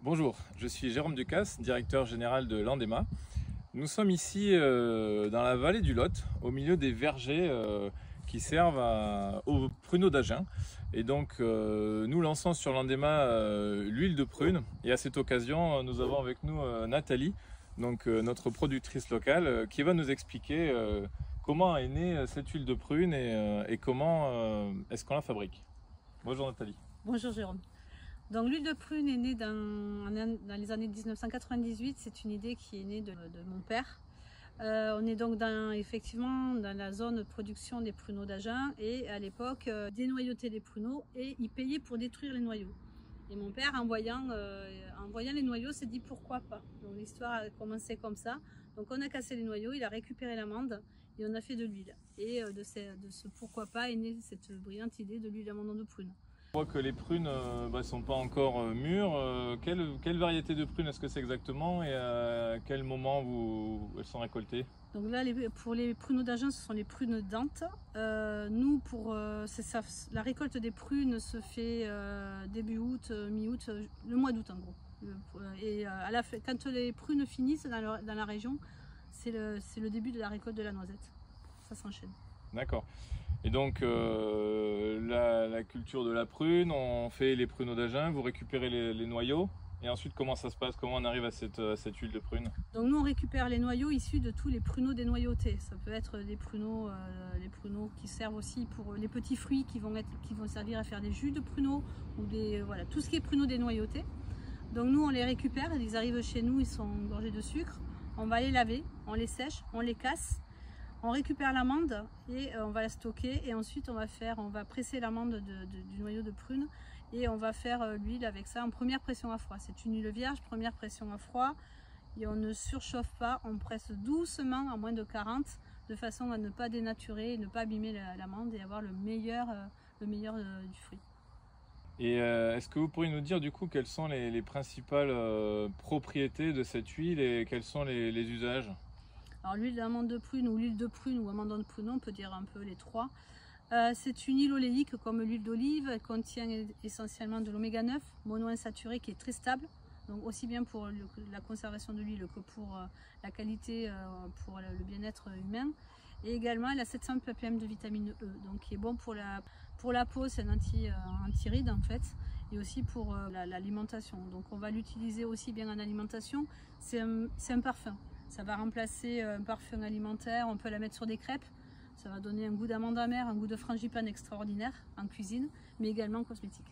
Bonjour, je suis Jérôme Ducasse, directeur général de Landema. Nous sommes ici dans la vallée du Lot, au milieu des vergers qui servent aux pruneaux d'Agen. Et donc nous lançons sur Landema l'huile de prune. Et à cette occasion, nous avons avec nous Nathalie, donc notre productrice locale, qui va nous expliquer comment est née cette huile de prune et comment est-ce qu'on la fabrique. Bonjour Nathalie. Bonjour Jérôme. Donc l'huile de prune est née dans les années 1998, c'est une idée qui est née de mon père. On est donc effectivement dans la zone de production des pruneaux d'Agen et à l'époque dénoyautait les pruneaux et il payait pour détruire les noyaux. Et mon père en voyant les noyaux s'est dit pourquoi pas. Donc l'histoire a commencé comme ça. Donc on a cassé les noyaux, il a récupéré l'amande et on a fait de l'huile. Et de ce pourquoi pas est née cette brillante idée de l'huile d'amande de prune. On voit que les prunes ne sont pas encore mûres. Quelle variété de prunes est-ce que c'est exactement et à quel moment elles sont récoltées? Donc là, pour les pruneaux d'Agen, ce sont les prunes d'Ante. Nous, la récolte des prunes se fait début août, mi-août, le mois d'août en gros. Et quand les prunes finissent dans la région, c'est le début de la récolte de la noisette. Ça s'enchaîne. D'accord. Et donc la culture de la prune, on fait les pruneaux d'Agen, vous récupérez les noyaux et ensuite comment ça se passe, comment on arrive à cette huile de prune? Donc nous on récupère les noyaux issus de tous les pruneaux dénoyautés. Ça peut être des pruneaux, qui servent aussi pour les petits fruits qui vont servir à faire des jus de pruneaux ou voilà, tout ce qui est pruneaux dénoyautés. Donc nous on les récupère, ils arrivent chez nous, ils sont gorgés de sucre. On va les laver, on les sèche, on les casse. On récupère l'amande et on va la stocker et ensuite on va presser l'amande du noyau de prune et on va faire l'huile avec ça en première pression à froid. C'est une huile vierge, première pression à froid et on ne surchauffe pas, on presse doucement à moins de 40 de façon à ne pas dénaturer et ne pas abîmer l'amande et avoir le meilleur du fruit. Et est-ce que vous pourriez nous dire du coup quelles sont les principales propriétés de cette huile et quels sont les usages? Alors l'huile d'amande de prune ou l'huile de prune ou amande de prune, on peut dire un peu les trois. C'est une huile oléique comme l'huile d'olive, elle contient essentiellement de l'oméga 9 monoinsaturé qui est très stable, donc aussi bien pour la conservation de l'huile que pour la qualité, pour le bien-être humain. Et également elle a 700 ppm de vitamine E, donc qui est bon pour la peau, c'est un anti-ride en fait, et aussi pour l'alimentation. Donc on va l'utiliser aussi bien en alimentation, c'est un parfum. Ça va remplacer un parfum alimentaire, on peut la mettre sur des crêpes. Ça va donner un goût d'amande amère, un goût de frangipane extraordinaire en cuisine, mais également en cosmétique.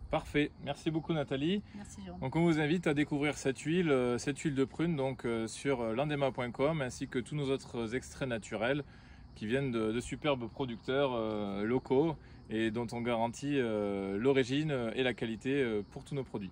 Parfait, merci beaucoup Nathalie. Merci Jérôme. Donc on vous invite à découvrir cette huile de prune donc, sur landema.com ainsi que tous nos autres extraits naturels qui viennent de superbes producteurs locaux et dont on garantit l'origine et la qualité pour tous nos produits.